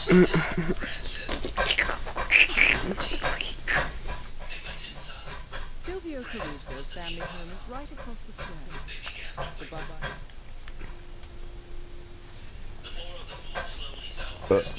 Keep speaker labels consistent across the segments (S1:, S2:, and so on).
S1: Silvio Caruso's family home is right across the square. The bar.
S2: But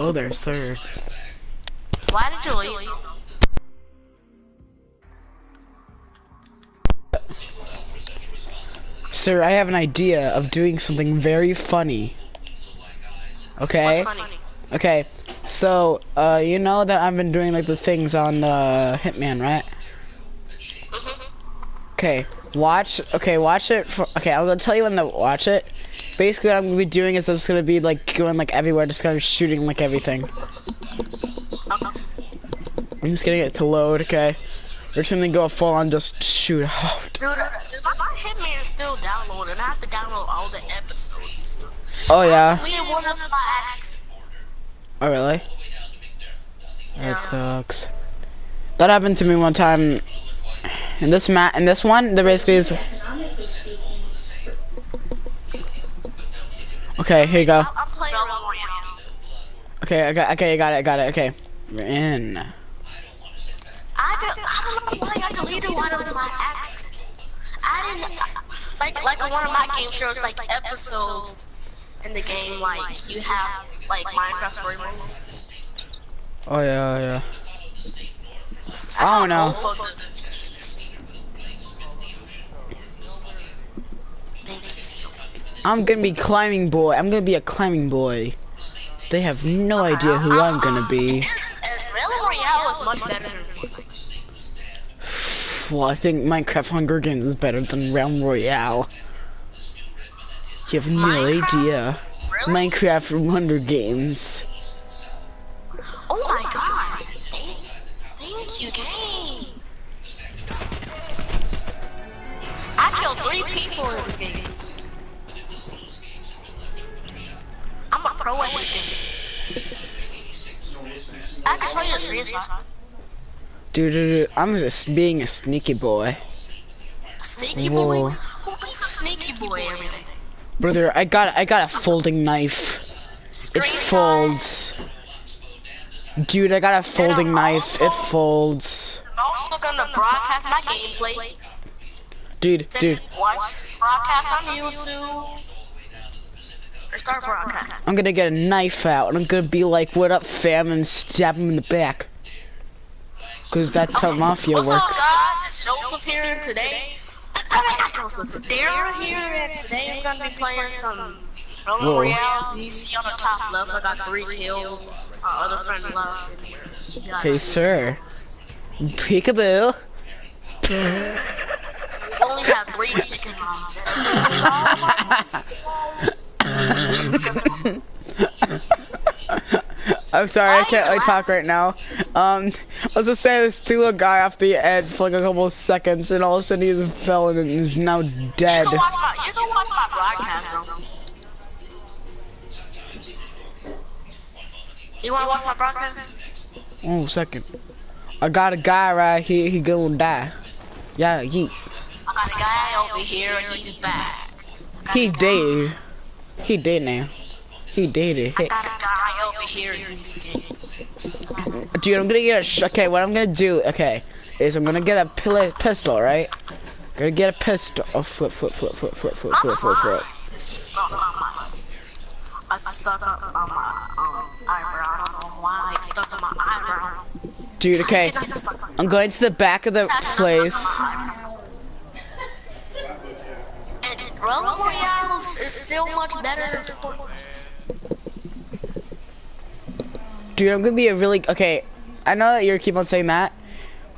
S2: Hello there, sir.
S3: Why did you leave?
S2: Sir, I have an idea of doing something very funny. Okay?
S3: What's funny?
S2: Okay, so, you know that I've been doing, like, the things on, Hitman, right? Okay, watch it for, okay, I'm gonna tell you when to watch it. Basically, what I'm gonna be doing is I'm just gonna be, like, going, like, everywhere, just kind of shooting, like, everything. I'm just getting it to load, okay? We're just gonna go full on just shoot out.
S3: Dude, my Hitman is still downloading. I have to download all the episodes and stuff.
S2: Oh, yeah?
S3: We didn't want us my ex.
S2: Oh, really?
S3: Yeah.
S2: That sucks. That happened to me one time. In this one, there basically is... Okay, here you go.
S3: I'm playing Royale.
S2: Okay, I got it, okay. We're in.
S3: I don't know why I deleted one of my ex. I didn't like one of my game shows, like episodes in the game, like you have like Minecraft story mode.
S2: Oh yeah. I don't know. I'm gonna be climbing boy. I'm gonna be a climbing boy. They have no idea who I'm gonna be.
S3: And Realm Royale is much better than Fortnite.
S2: Well, I think Minecraft Hunger Games is better than Realm Royale. You have no idea.
S3: Really?
S2: Minecraft Hunger Games.
S3: Oh my god! Thank you, game. I killed 3 people in this game. I'm a pro at this game. I can show you a screenshot.
S2: Dude, I'm just being a sneaky boy.
S3: Sneaky
S2: Whoa.
S3: boy? Who makes a sneaky boy every day?
S2: Brother, I got a folding knife. It
S3: Screenshot.
S2: folds. Dude, I got a folding knife. It folds.
S3: I'm also gonna broadcast my gameplay.
S2: Dude.
S3: Watch broadcast on YouTube. Or start broadcasting.
S2: I'm gonna get a knife out and I'm gonna be like, what up fam, and stab him in the back. Cause that's how Mafia
S3: What's
S2: works.
S3: up guys, it's Joseph here and today. I mean not Joseph, Darren here and today I'm gonna be playing some Realm Royale. So you see on the top left I got 3 kills. My other friend left in here.
S2: Hey sir. Peekaboo.
S3: We only have 3 chicken moms.
S2: I'm sorry, I can't really talk right now. I was just saying this little guy off the edge for like a couple of seconds, and all of a sudden he just fell and is now dead.
S3: You can watch my broadcast, bro. You wanna watch my broadcast?
S2: Oh, second. I got a guy right here, he gonna die. Yeah, yeet.
S3: I got a guy over here, he's back.
S2: He dead. He dead now. He dead it.
S3: I got a guy over here, he's dead.
S2: Dude, I'm gonna get a okay, what I'm gonna do, okay, is I'm gonna get a pistol, right? Gonna get a pistol. Oh, flip.
S3: I stuck up on my eyebrow. I don't know why I stuck on my eyebrow.
S2: Dude, okay. I'm going to the back of the place.
S3: And Realm Royale is still much better than Fortnite.
S2: Dude, I'm gonna be a really okay. I know that you keep on saying that,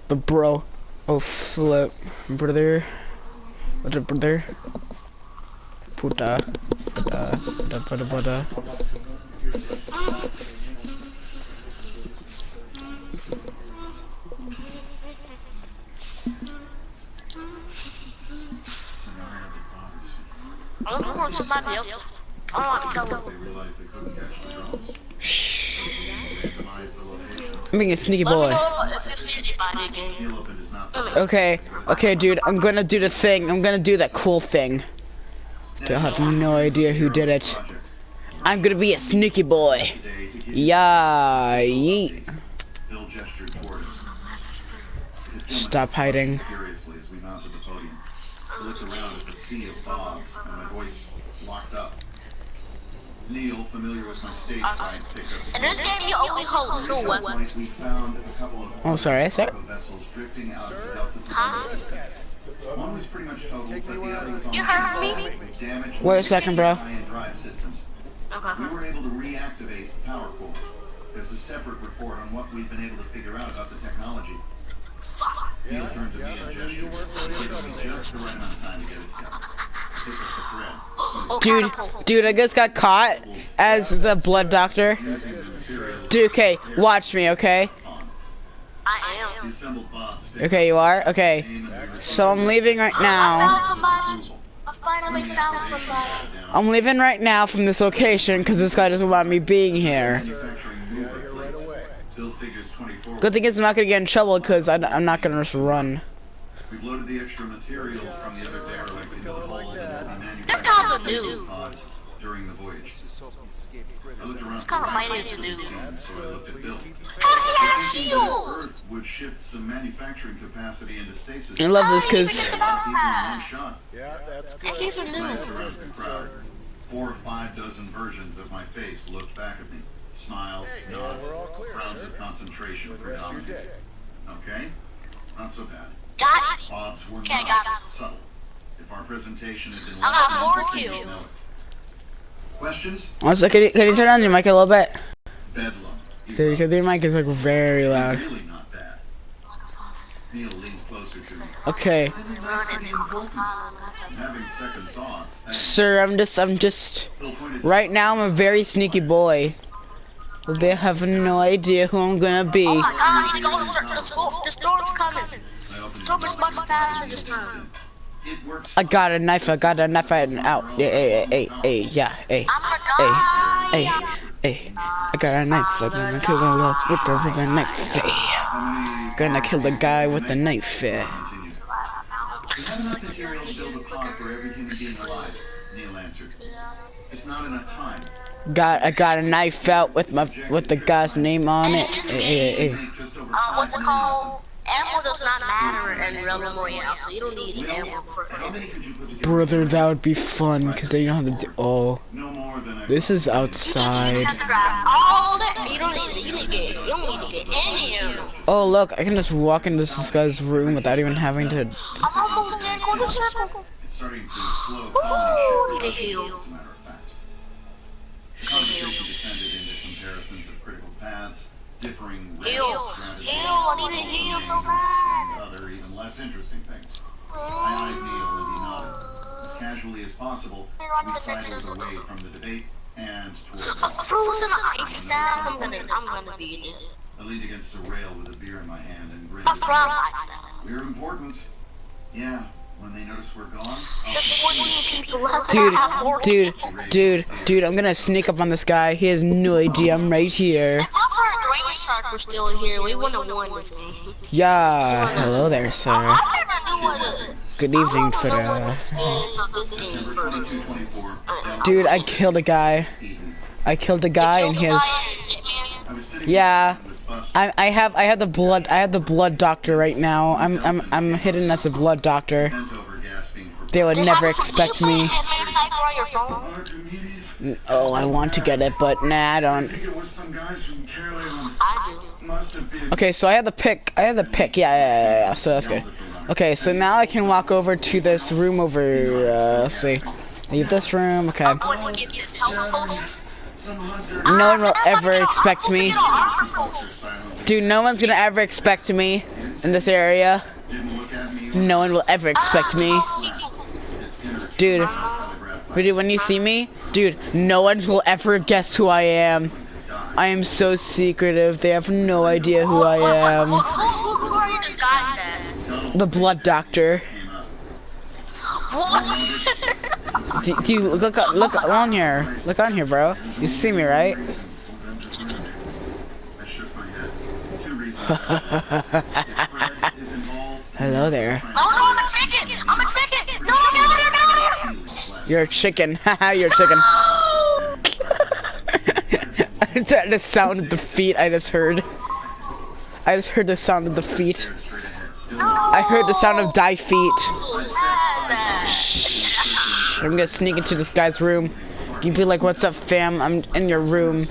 S2: but bro, oh flip, brother, what up, brother? Puta.
S3: I don't want somebody else. I don't want to tell them.
S2: I'm being a sneaky boy. Okay, dude, I'm gonna do the thing. I'm gonna do that cool thing. I have no idea who did it. I'm gonna be a sneaky boy. Yeah, yeet. Stop hiding.
S4: Neil, familiar with my stage fright, picked up.
S3: In this game, you only hold 2 weapons.
S4: We found a couple of
S2: Oh, sorry, sir.
S4: cargo vessels drifting out of the Delta Pacific. One was pretty much totaled, but the other was
S3: You heard me?
S4: with damage
S2: Wait a second, bro.
S4: and drive systems. We were able to reactivate the power core. There's a separate report on what we've been able to figure out about the technology. Neil turned to me and gestured. He gave me just the right amount of time to get it together. Pick up the thread.
S2: Dude, I just got caught as the blood doctor. Dude, okay, watch me, okay?
S3: I
S4: The
S3: am.
S4: assembled bots fit
S2: Okay, you are? Okay. So I'm leaving right
S3: I
S2: now.
S3: found somebody. I finally found somebody.
S2: I'm leaving right now from this location because this guy doesn't want me being here.
S4: manufacturing mover plates. Bill figures 24.
S2: Good thing is I'm not gonna get in trouble because I'm not gonna just run.
S4: We've loaded the extra materials from the other derelict into the hold and
S3: This guy's a noob.
S4: pods during the voyage. I looked around
S3: This guy might be a
S4: for
S3: noob.
S4: so I looked at Bill.
S3: How does he have shield?
S4: Earth would shift some manufacturing capacity into stasis.
S2: I love this
S3: How did he
S2: because
S3: even get the
S4: Even in one
S3: pass?
S4: shot.
S5: Yeah, that's good.
S3: He's a
S4: Glanced
S3: noob.
S4: around the crowd. 4 or 5 dozen versions of my face looked back at me. Smiles, nods,
S5: we're all clear,
S4: frowns
S5: sir.
S4: of concentration
S5: Good rest of your
S4: predominated.
S5: day.
S4: Okay? Not so bad.
S3: Got it.
S4: Odds were
S3: Okay,
S4: not
S3: got it.
S4: subtle. If our presentation had been
S3: I got
S4: less
S3: 4
S4: than
S3: kills.
S4: Questions?
S2: also, can you turn on your mic a little bit?
S4: Bedlam.
S2: Dude, because your mic is like very loud.
S4: Really not bad. Neil leaned closer to me.
S2: Okay,
S4: Having second thoughts, thanks.
S2: sir, I'm just.
S4: Bill pointed
S2: Right now, I'm a very sneaky boy. They have no idea who I'm gonna be.
S3: Oh my god, I need to go to the storm. The storm's coming.
S4: I opened
S3: Storm is much faster this time.
S4: It works.
S2: I got a knife, and out. Hey, yeah, hey,
S3: I'm gonna
S2: hey,
S3: die.
S2: hey. I got a knife, I'm gonna kill the lost with the knife, hey.
S4: How many
S2: Gonna kill the guy with the knife, hey.
S4: continued. We have enough material to build a pod for every human being alive, Neil answered. It's not enough time.
S2: I got a knife out with the guy's name on it. Hey.
S4: Make just over
S3: What's it
S4: 5
S3: called? Ammo does not matter in Realm Royale, so you don't need ammo for
S4: How
S3: it.
S4: many could you put together?
S2: Brother, that would be fun, because then you don't have to do. Oh,
S4: No more than I
S2: this is
S3: You
S2: outside.
S3: just have to grab all that. You don't need it. You don't need to get any ammo.
S2: Oh, look, I can just walk into this guy's room without even having to.
S3: I'm almost dead. Go to the circle.
S4: It's starting to slow
S3: Ooh,
S4: colony
S3: need a
S4: shift,
S3: heal.
S4: as a matter of fact. The conversation descended into comparisons of critical paths, differing
S3: Heal.
S4: routes,
S3: Heal. I need a heal so bad.
S4: and other, even less interesting things. I eyed Neil and he nodded. As casually as possible, we sidled away from the debate and towards
S3: A frozen ice stab. I'm gonna be dead.
S4: I leaned against a rail with a beer in my hand and grinned.
S3: A frozen ice stab.
S4: We're important. Yeah, when they notice we're gone,
S3: There's 14 people left. I have 14
S2: Dude, I'm gonna sneak up on this guy. He has no idea I'm right here.
S3: If our Dragon Shark were still here, we wouldn't have won this game.
S2: Yeah, hello there, sir.
S3: I never knew what the
S2: Good evening,
S3: I don't know what the
S2: Fida.
S3: experience of this game first.
S4: 224.
S2: Dude, I killed a guy. I killed a guy, and he has.
S4: I was sitting
S2: Yeah.
S4: with Buster.
S2: I have the blood doctor right now. I'm hidden as a blood doctor.
S4: Bent over, gasping for
S2: They would never expect me.
S3: on your phone?
S4: Archimedes.
S2: Oh, I want to get it, but nah, I
S4: I
S2: don't.
S4: think it was some guys from Caroline.
S3: I do.
S4: Must have been.
S2: Okay, so I have the pick. Yeah. So that's good. Okay, so now I can walk over to this room over. Let's see. Leave this room. Okay.
S3: I'm going to get this health potion.
S4: Some hunter.
S2: No one will ever expect me.
S3: Get an armor potion.
S4: Silently
S2: Dude, no one's gonna ever expect me in this area.
S4: didn't look at me.
S2: No one will ever expect me.
S4: His inner
S2: Dude,
S4: telegraph
S2: dude, when you see me, dude, no one will ever guess who I am. I am so secretive. They have no idea who I am.
S3: Who are you disguised as?
S2: The blood doctor.
S4: came up.
S3: What?
S2: Do you look on here? Look on here, bro. You see me, right?
S4: I shook my head. 2 reasons. Fred is involved.
S2: Hello there.
S3: Oh no, I'm a chicken! I'm a chicken! No, no!
S2: You're a chicken. Haha, you're a chicken. The sound of the feet I just heard. I just heard the sound of the feet. I heard the sound of feet. I'm gonna sneak into this guy's room. You'd be like, "What's up, fam? I'm in your room."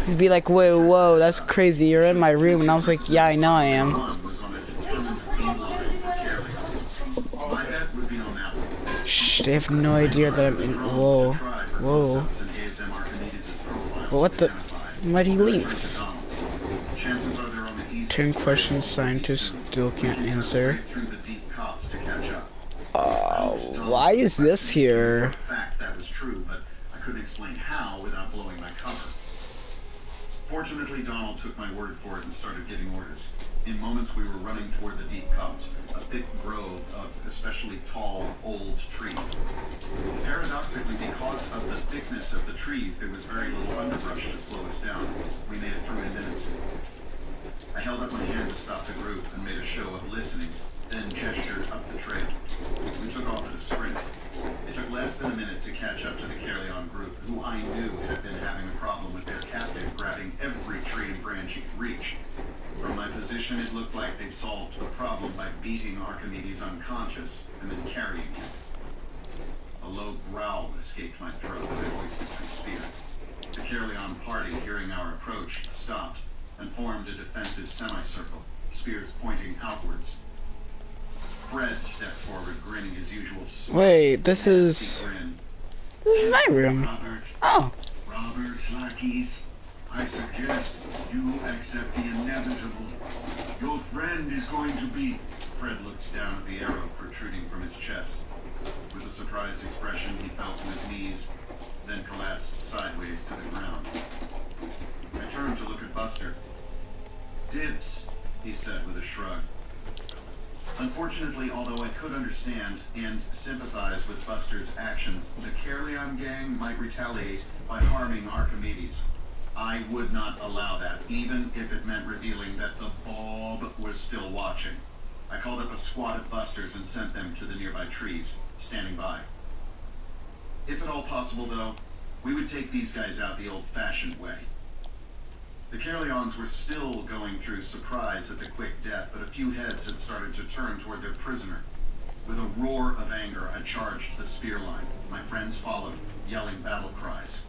S2: He'd be like, "Whoa, whoa, that's crazy. You're in my room." And I was like, "Yeah, I know I am." Shh, they have no idea that I'm in. Whoa, whoa. But what the? Why'd he leave? 10 questions scientists still can't answer. Why is this here?
S4: Fact that was true, but I couldn't explain how without blowing my cover. Fortunately, Donald took my word for it and started giving orders. In moments, we were running toward the deep copse, a thick grove of especially tall, old trees. Paradoxically, because of the thickness of the trees, there was very little underbrush to slow us down. We made it through in minutes. I held up my hand to stop the group and made a show of listening, then gestured up the trail. We took off at a sprint. It took less than a minute to catch up to the Carleon group, who I knew had been having a problem with their captive grabbing every tree and branch he could reach. From my position, it looked like they'd solved the problem by beating Archimedes unconscious and then carrying him. A low growl escaped my throat as I hoisted my spear. The Carleon party, hearing our approach, stopped and formed a defensive semicircle, spears pointing outwards. Fred stepped forward, grinning his usual
S2: Wait, this is my room. Oh.
S4: Robert Lakis, I suggest you accept the inevitable. Your friend is going to be... Fred looked down at the arrow protruding from his chest. With a surprised expression, he fell to his knees, then collapsed sideways to the ground. I turned to look at Buster. "Dibs," he said with a shrug. Unfortunately, although I could understand and sympathize with Buster's actions, the Carleon gang might retaliate by harming Archimedes. I would not allow that, even if it meant revealing that the Bob was still watching. I called up a squad of busters and sent them to the nearby trees, standing by. If at all possible, though, we would take these guys out the old-fashioned way. The Carleons were still going through surprise at the quick death, but a few heads had started to turn toward their prisoner. With a roar of anger, I charged the spear line. My friends followed, yelling battle cries.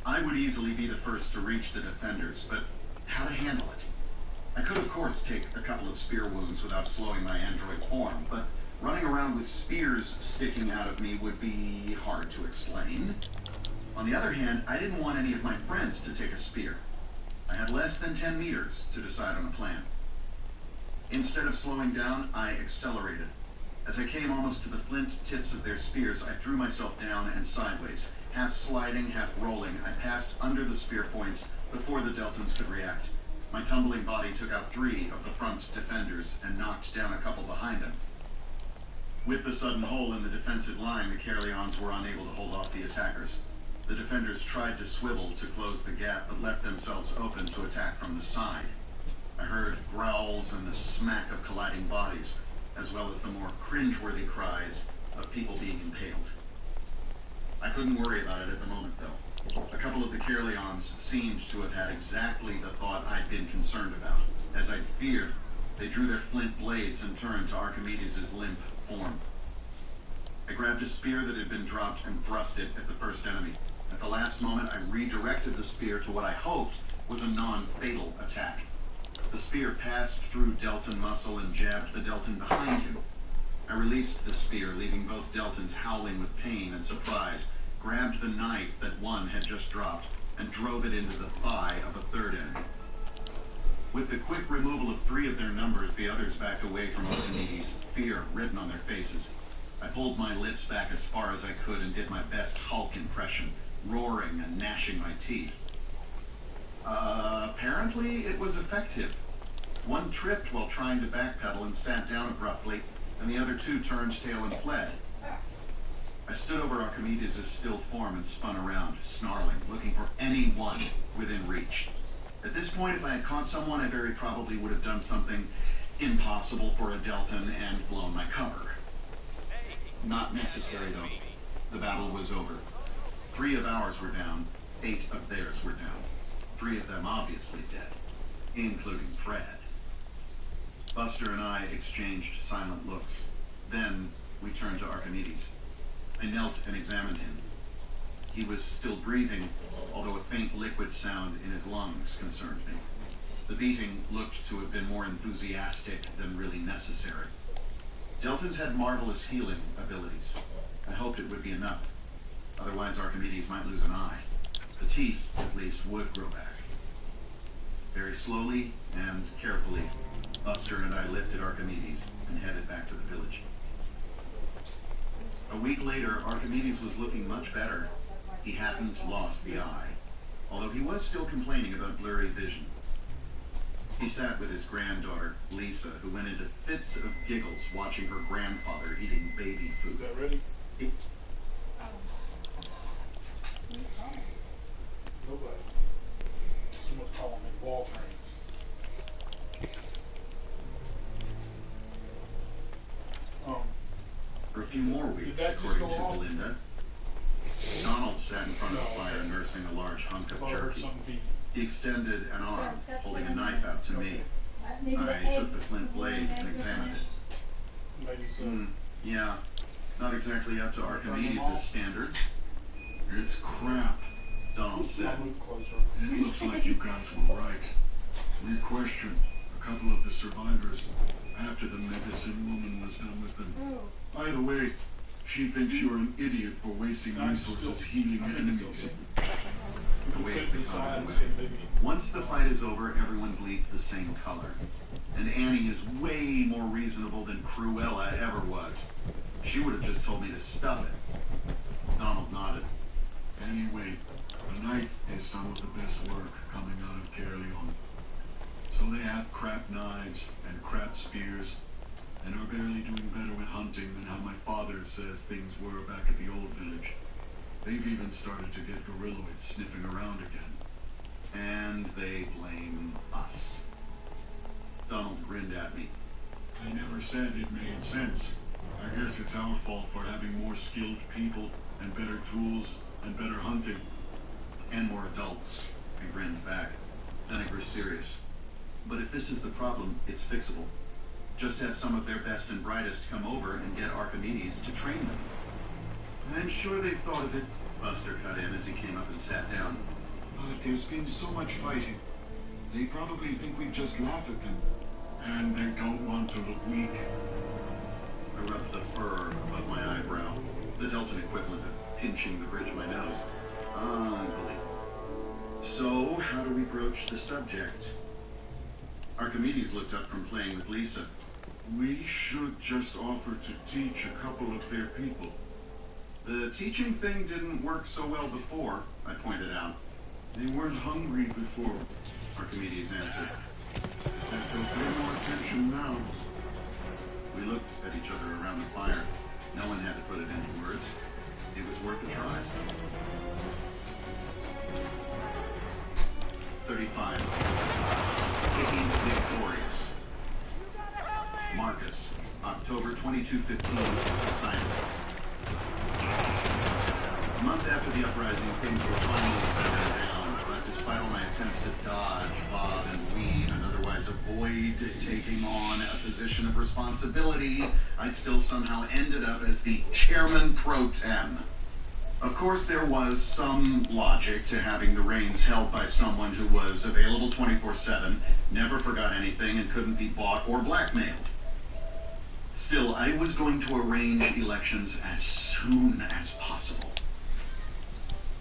S4: I would easily be the first to reach the defenders, but how to handle it? I could, of course, take a couple of spear wounds without slowing my android form, but running around with spears sticking out of me would be hard to explain. On the other hand, I didn't want any of my friends to take a spear. I had less than 10 meters to decide on a plan. Instead of slowing down, I accelerated. As I came almost to the flint tips of their spears, I threw myself down and sideways. Half sliding, half rolling, I passed under the spear points before the Deltans could react. My tumbling body took out 3 of the front defenders and knocked down a couple behind them. With the sudden hole in the defensive line, the Carleons were unable to hold off the attackers. The defenders tried to swivel to close the gap, but left themselves open to attack from the side. I heard growls and the smack of colliding bodies, as well as the more cringeworthy cries of people being impaled. I couldn't worry about it at the moment, though. A couple of the Carleons seemed to have had exactly the thought I'd been concerned about. As I'd feared, they drew their flint blades and turned to Archimedes' limp form. I grabbed a spear that had been dropped and thrust it at the first enemy. At the last moment, I redirected the spear to what I hoped was a non-fatal attack. The spear passed through Deltan muscle and jabbed the Deltan behind him. I released the spear, leaving both Deltans howling with pain and surprise, grabbed the knife that one had just dropped, and drove it into the thigh of a third enemy. With the quick removal of 3 of their numbers, the others backed away from Archimedes, fear written on their faces. I pulled my lips back as far as I could and did my best Hulk impression, roaring and gnashing my teeth. Apparently it was effective. One tripped while trying to backpedal and sat down abruptly, and the other 2 turned tail and fled. I stood over Archimedes' still form and spun around, snarling, looking for anyone within reach. At this point, if I had caught someone, I very probably would have done something impossible for a Deltan and blown my cover. Not necessary, though. The battle was over. 3 of ours were down, 8 of theirs were down. 3 of them obviously dead, including Fred. Buster and I exchanged silent looks. Then we turned to Archimedes. I knelt and examined him. He was still breathing, although a faint liquid sound in his lungs concerned me. The beating looked to have been more enthusiastic than really necessary. Deltans had marvelous healing abilities. I hoped it would be enough. Otherwise, Archimedes might lose an eye. The teeth, at least, would grow back. Very slowly and carefully, Buster and I lifted Archimedes and headed back to the village. A week later, Archimedes was looking much better. He hadn't lost the eye, although he was still complaining about blurry vision. He sat with his granddaughter, Lisa, who went into fits of giggles watching her grandfather eating baby food.
S5: Is that ready? Nobody. Someone's calling me Walgreens.
S4: For a few more weeks, according to Belinda, Donald sat in front of the fire nursing a large hunk of jerky. He extended an arm, holding a knife out to me. I took the flint blade and examined it. Yeah, not exactly up to Archimedes' standards.
S6: It's crap,
S4: Donald said.
S6: It looks like you guys were right. We questioned a couple of the survivors after the medicine woman was done with them. By the way, she thinks you're an idiot for wasting resources healing enemies.
S4: I waved the comment away. Once the fight is over, everyone bleeds the same color. And Annie is way more reasonable than Cruella ever was. She would have just told me to stop it. Donald nodded.
S6: Anyway, the knife is some of the best work coming out of Caerleon. So they have crap knives and crap spears, and are barely doing better with hunting than how my father says things were back at the old village. They've even started to get gorilloids sniffing around again.
S4: And they blame us. Donald grinned at me.
S6: I never said it made sense. I guess it's our fault for having more skilled people and better tools and better hunting.
S4: And more adults. I grinned back. Then I grew serious. But if this is the problem, it's fixable. Just have some of their best and brightest come over and get Archimedes to train them. I'm sure they've thought of it. Buster cut in as he came up and sat down.
S6: But there's been so much fighting. They probably think we just laugh at them. And they don't want to look weak.
S4: I rubbed the fur above my eyebrow, the Deltan equivalent of pinching the bridge of my nose. Ugly. So, how do we broach the subject? Archimedes looked up from playing with Lisa.
S6: We should just offer to teach a couple of their people.
S4: The teaching thing didn't work so well before, I pointed out.
S6: They weren't hungry before,
S4: Archimedes answered.
S6: and they'll pay more attention now.
S4: We looked at each other around the fire. No one had to put it into words. It was worth a try. 35. Cities victorious. Marcus, October 2215, Simon. A month after the uprising, things were finally settled down, but despite all my attempts to dodge, bob, and weave, and otherwise avoid taking on a position of responsibility, I still somehow ended up as the chairman pro tem. Of course, there was some logic to having the reins held by someone who was available 24/7, never forgot anything, and couldn't be bought or blackmailed. Still, I was going to arrange elections as soon as possible.